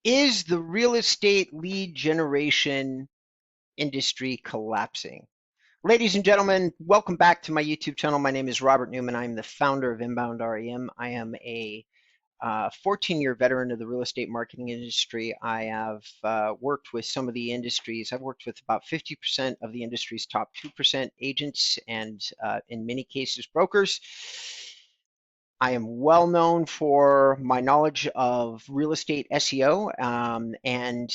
Is the real estate lead generation industry collapsing? Ladies and gentlemen, welcome back to my YouTube channel. My name is Robert Newman. I'm the founder of InboundREM. I am a 14-year veteran of the real estate marketing industry. I have worked with some of the industries. I've worked with about 50% of the industry's top 2% agents and in many cases brokers. I am well known for my knowledge of real estate SEO, and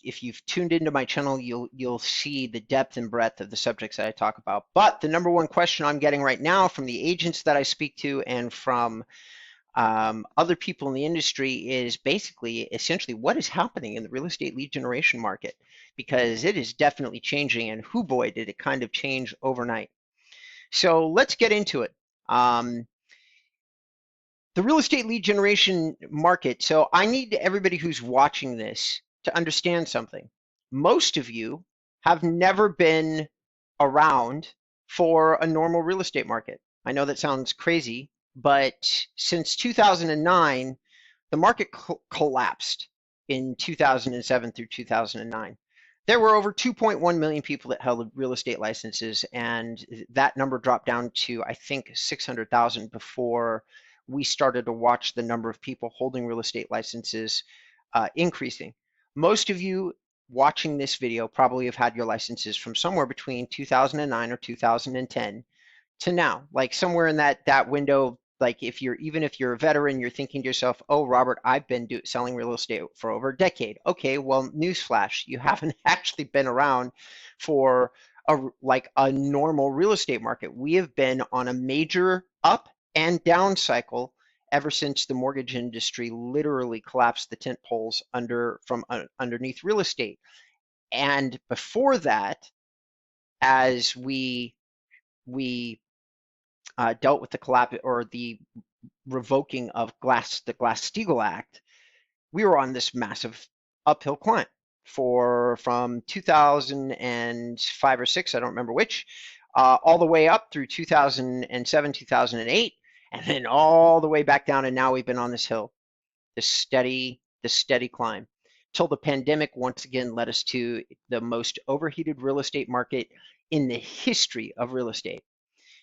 if you've tuned into my channel, you'll see the depth and breadth of the subjects that I talk about. But the number one question I'm getting right now from the agents that I speak to and from other people in the industry is basically, essentially, what is happening in the real estate lead generation market? Because it is definitely changing, and who boy did it kind of change overnight. So let's get into it. The real estate lead generation market. So I need everybody who's watching this to understand something. Most of you have never been around for a normal real estate market. I know that sounds crazy, but since 2009, the market collapsed in 2007 through 2009. There were over 2.1 million people that held real estate licenses, and that number dropped down to, I think, 600,000 before we started to watch the number of people holding real estate licenses increasing. Most of you watching this video probably have had your licenses from somewhere between 2009 or 2010 to now, like somewhere in that window. Like if you're a veteran, you're thinking to yourself, "Oh, Robert, I've been selling real estate for over a decade." Okay, well, newsflash, you haven't actually been around for a normal real estate market. We have been on a major up and down cycle ever since the mortgage industry literally collapsed the tent poles underneath real estate. And before that, as we dealt with the collapse or the revoking of the Glass-Steagall Act, we were on this massive uphill climb from 2005 or six, I don't remember which, all the way up through 2007, 2008, and then all the way back down. And now we've been on this hill, this steady climb, till the pandemic once again led us to the most overheated real estate market in the history of real estate.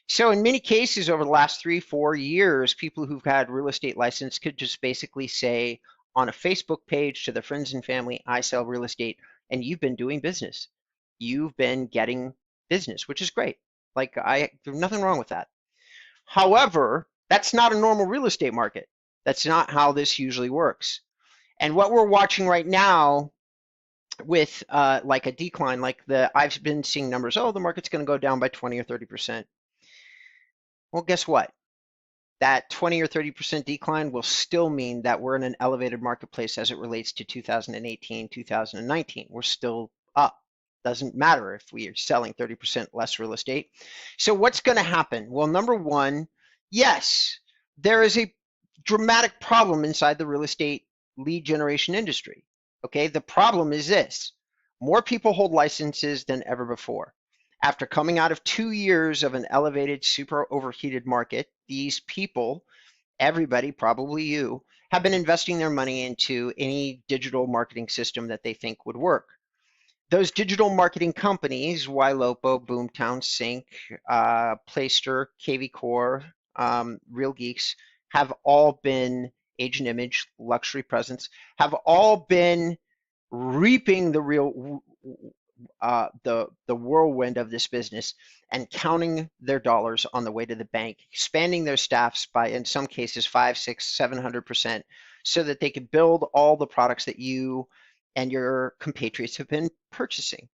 So in many cases over the last 3-4 years, people who've had real estate license could just basically say on a Facebook page to their friends and family, "I sell real estate," and you've been doing business. You've been getting business, which is great. There's nothing wrong with that. However, that's not a normal real estate market. That's not how this usually works. And what we're watching right now with like a decline, I've been seeing numbers, oh, the market's going to go down by 20 or 30%. Well, guess what? That 20 or 30% decline will still mean that we're in an elevated marketplace as it relates to 2018, 2019. We're still up. Doesn't matter if we are selling 30% less real estate. So what's going to happen? Well, number one, yes, there is a dramatic problem inside the real estate lead generation industry. Okay, the problem is this: more people hold licenses than ever before. After coming out of 2 years of an elevated, super overheated market, these people, everybody, probably you, have been investing their money into any digital marketing system that they think would work. Those digital marketing companies, Ylopo, Boomtown, Sync, Playster, KV Core, Real Geeks, have all been Agent Image, Luxury Presence, have all been reaping the whirlwind of this business and counting their dollars on the way to the bank, expanding their staffs by, in some cases, 5, 6, 700%, so that they could build all the products that you and your compatriots have been purchasing.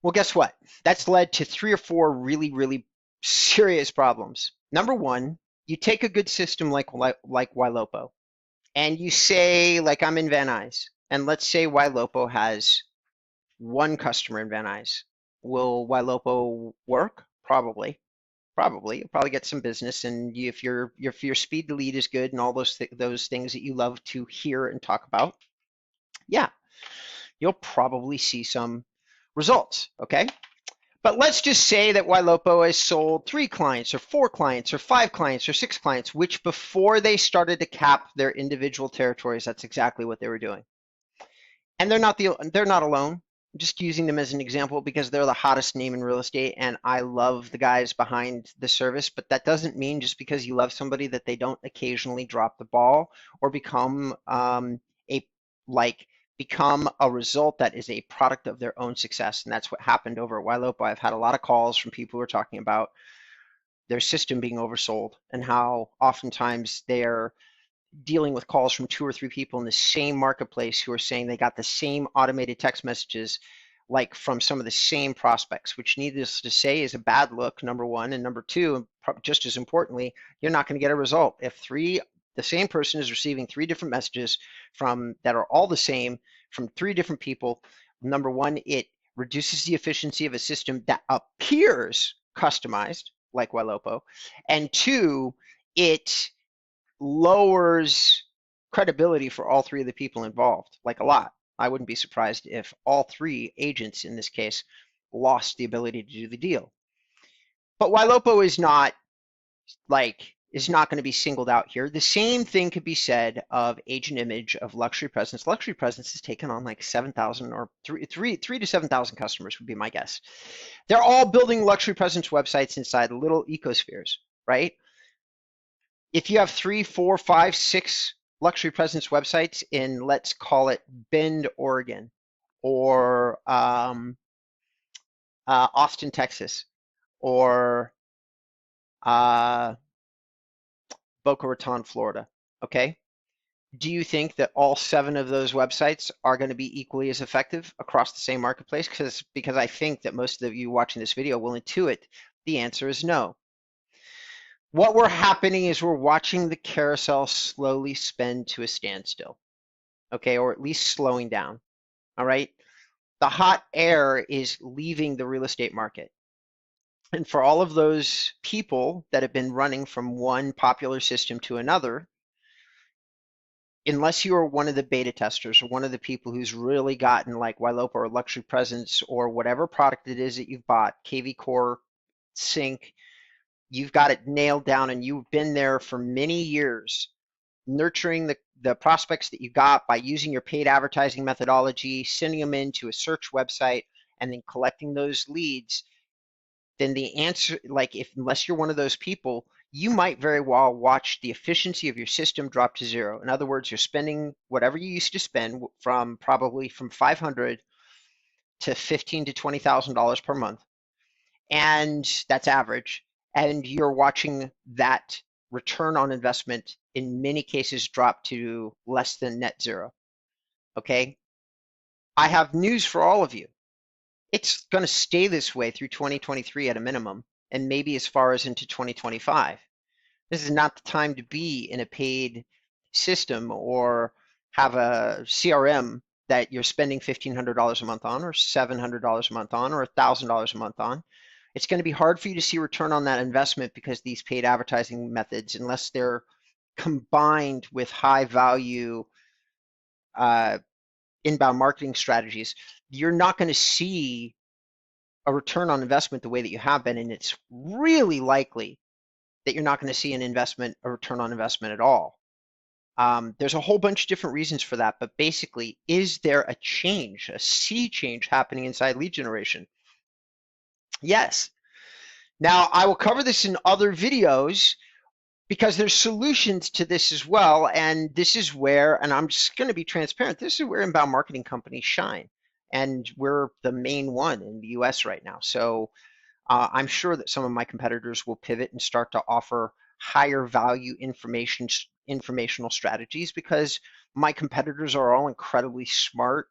Well, guess what? That's led to 3 or 4 really, really serious problems. Number one, you take a good system like Ylopo, and you say, like I'm in Van Nuys, and let's say Ylopo has one customer in Van Nuys. Will Ylopo work? Probably. You'll probably get some business, and if your speed to lead is good and all those things that you love to hear and talk about, yeah, you'll probably see some results. Okay, But let's just say that Ylopo has sold 3 clients or 4 clients or 5 clients or 6 clients, which before they started to cap their individual territories, that's exactly what they were doing. And they're not alone. I'm just using them as an example because they're the hottest name in real estate and I love the guys behind the service, but that doesn't mean just because you love somebody that they don't occasionally drop the ball or become a like become a result that is a product of their own success. And that's what happened over at Ylopo. I've had a lot of calls from people who are talking about their system being oversold and how oftentimes they're dealing with calls from 2 or 3 people in the same marketplace who are saying they got the same automated text messages like from some of the same prospects, which needless to say is a bad look, number one. And number two, just as importantly, you're not going to get a result. If the same person is receiving 3 different messages from that are all the same from 3 different people, number one, it reduces the efficiency of a system that appears customized, like Ylopo, and two, it lowers credibility for all 3 of the people involved, like a lot. I wouldn't be surprised if all 3 agents in this case lost the ability to do the deal. But Ylopo is not going to be singled out here. The same thing could be said of Agent Image of Luxury Presence. Luxury Presence has taken on like 7,000 or 3 to 7,000 customers would be my guess. They're all building Luxury Presence websites inside little ecospheres, right? If you have 3, 4, 5, 6 Luxury Presence websites in, let's call it Bend, Oregon, or Austin, Texas, or Boca Raton, Florida, okay? Do you think that all 7 of those websites are going to be equally as effective across the same marketplace? Because I think that most of you watching this video will intuit the answer is no. What we're happening is we're watching the carousel slowly spin to a standstill, okay, or at least slowing down, all right? The hot air is leaving the real estate market. And for all of those people that have been running from one popular system to another, unless you are one of the beta testers or one of the people who's really gotten like Ylopo or Luxury Presence or whatever product it is that you've bought, KV Core, Sync, you've got it nailed down and you've been there for many years nurturing the prospects that you got by using your paid advertising methodology, sending them into a search website, and then collecting those leads, then the answer, like unless you're one of those people, you might very well watch the efficiency of your system drop to 0. In other words, you're spending whatever you used to spend from probably from 500 to $15,000 to $20,000 per month, and that's average. And you're watching that return on investment in many cases drop to less than net 0. Okay, I have news for all of you. It's going to stay this way through 2023 at a minimum, and maybe as far as into 2025. This is not the time to be in a paid system or have a CRM that you're spending $1,500 a month on, or $700 a month on, or $1,000 a month on. It's going to be hard for you to see return on that investment because these paid advertising methods, unless they're combined with high value inbound marketing strategies, you're not going to see a return on investment the way that you have been. And it's really likely that you're not going to see a return on investment at all. There's a whole bunch of different reasons for that, but basically, is there a change, a sea change happening inside lead generation? Yes. Now, I will cover this in other videos because there's solutions to this as well. And this is where, and I'm just going to be transparent, this is where inbound marketing companies shine. And we're the main one in the US right now. So I'm sure that some of my competitors will pivot and start to offer higher value informational strategies because my competitors are all incredibly smart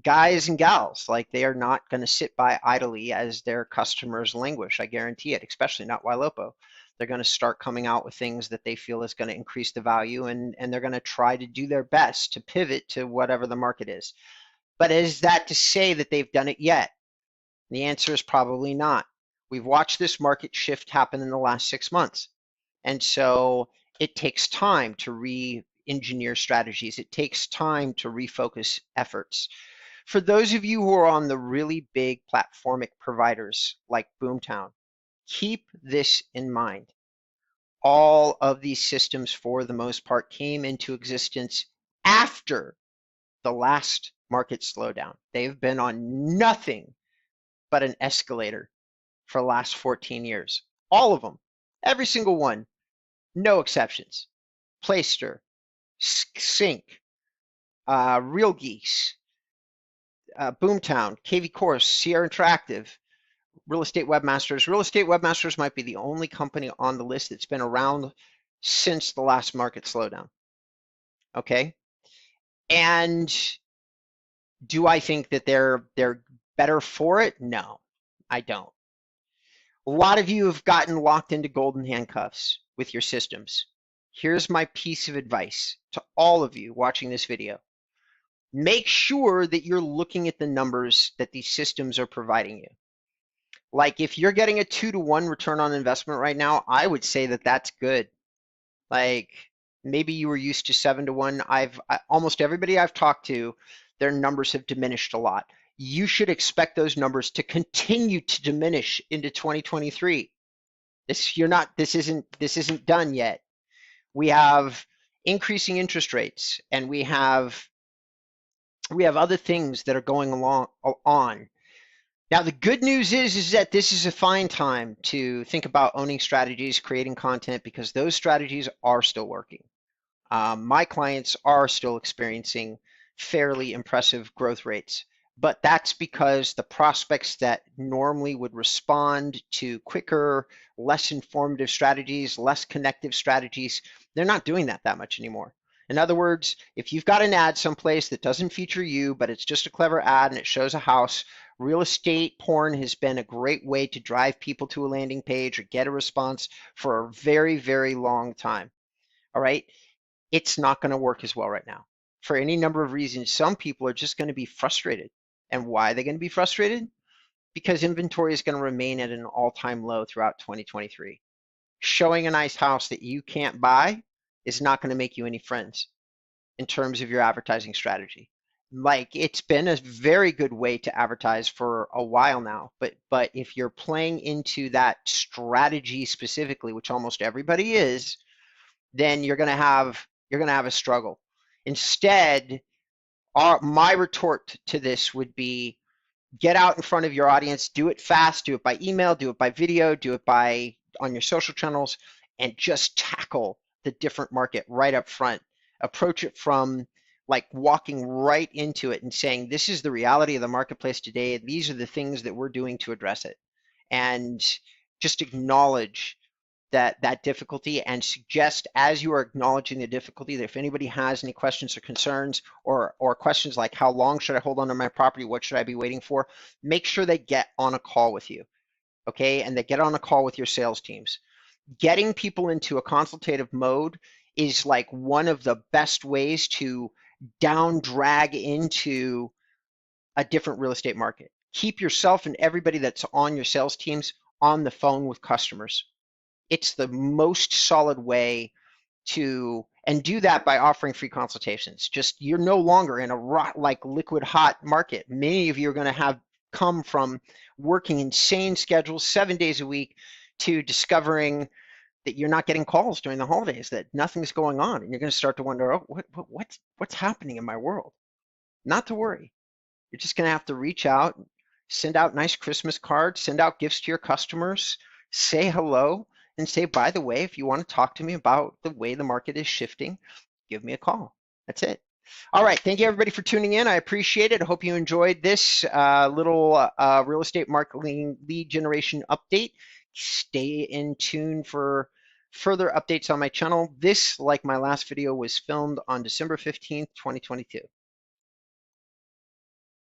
guys and gals. Like they are not going to sit by idly as their customers languish. I guarantee it, especially not Ylopo. They're going to start coming out with things that they feel is going to increase the value, and they're going to try to do their best to pivot to whatever the market is. But is that to say that they've done it yet? The answer is probably not. We've watched this market shift happen in the last 6 months. And so it takes time to re-engineer strategies. It takes time to refocus efforts. For those of you who are on the really big platformic providers like Boomtown, keep this in mind. All of these systems, for the most part, came into existence after the last market slowdown. They've been on nothing but an escalator for the last 14 years. All of them, every single one, no exceptions. Playster, Sync, Real Geeks, Boomtown, KV Course, Sierra Interactive, Real Estate Webmasters. Real Estate Webmasters might be the only company on the list that's been around since the last market slowdown. Okay? And do I think that they're better for it? No, I don't. A lot of you have gotten locked into golden handcuffs with your systems. Here's my piece of advice to all of you watching this video. Make sure that you're looking at the numbers that these systems are providing you. Like if you're getting a 2-to-1 return on investment right now, I would say that that's good. Like maybe you were used to 7-to-1. Almost everybody I've talked to, their numbers have diminished a lot. You should expect those numbers to continue to diminish into 2023. This isn't done yet. We have increasing interest rates, and we have other things that are going on. Now, the good news is that this is a fine time to think about owning strategies, creating content, because those strategies are still working. My clients are still experiencing fairly impressive growth rates, but that's because the prospects that normally would respond to quicker, less informative strategies, less connective strategies, they're not doing that much anymore. In other words, if you've got an ad someplace that doesn't feature you, but it's just a clever ad and it shows a house, real estate porn has been a great way to drive people to a landing page or get a response for a very, very long time. All right? It's not going to work as well right now for any number of reasons. Some people are just going to be frustrated. And why are they going to be frustrated? Because inventory is going to remain at an all-time low throughout 2023. Showing a nice house that you can't buy is not going to make you any friends in terms of your advertising strategy. Like it's been a very good way to advertise for a while now, but if you're playing into that strategy specifically, which almost everybody is, then you're going to have a struggle. Instead, my retort to this would be get out in front of your audience, do it fast, do it by email, do it by video, do it on your social channels, and just tackle the different market right up front. Approach it from like walking right into it and saying, this is the reality of the marketplace today. These are the things that we're doing to address it. And just acknowledge that difficulty and suggest, as you are acknowledging the difficulty, that if anybody has any questions or concerns or questions like how long should I hold on to my property, what should I be waiting for, make sure they get on a call with you, okay? And they get on a call with your sales teams. Getting people into a consultative mode is like one of the best ways to down drag into a different real estate market. Keep yourself and everybody that's on your sales teams on the phone with customers. It's the most solid way to, and do that by offering free consultations. Just, you're no longer in a like liquid hot market. Many of you are going to have come from working insane schedules 7 days a week to discovering that you're not getting calls during the holidays, that nothing's going on, and you're going to start to wonder, oh, what's happening in my world? Not to worry. You're just going to have to reach out, send out nice Christmas cards, send out gifts to your customers, say hello, and say, by the way, if you want to talk to me about the way the market is shifting, give me a call. That's it. All right. Thank you, everybody, for tuning in. I appreciate it. I hope you enjoyed this little real estate marketing lead generation update. Stay in tune for further updates on my channel. This, like my last video, was filmed on December 15th, 2022.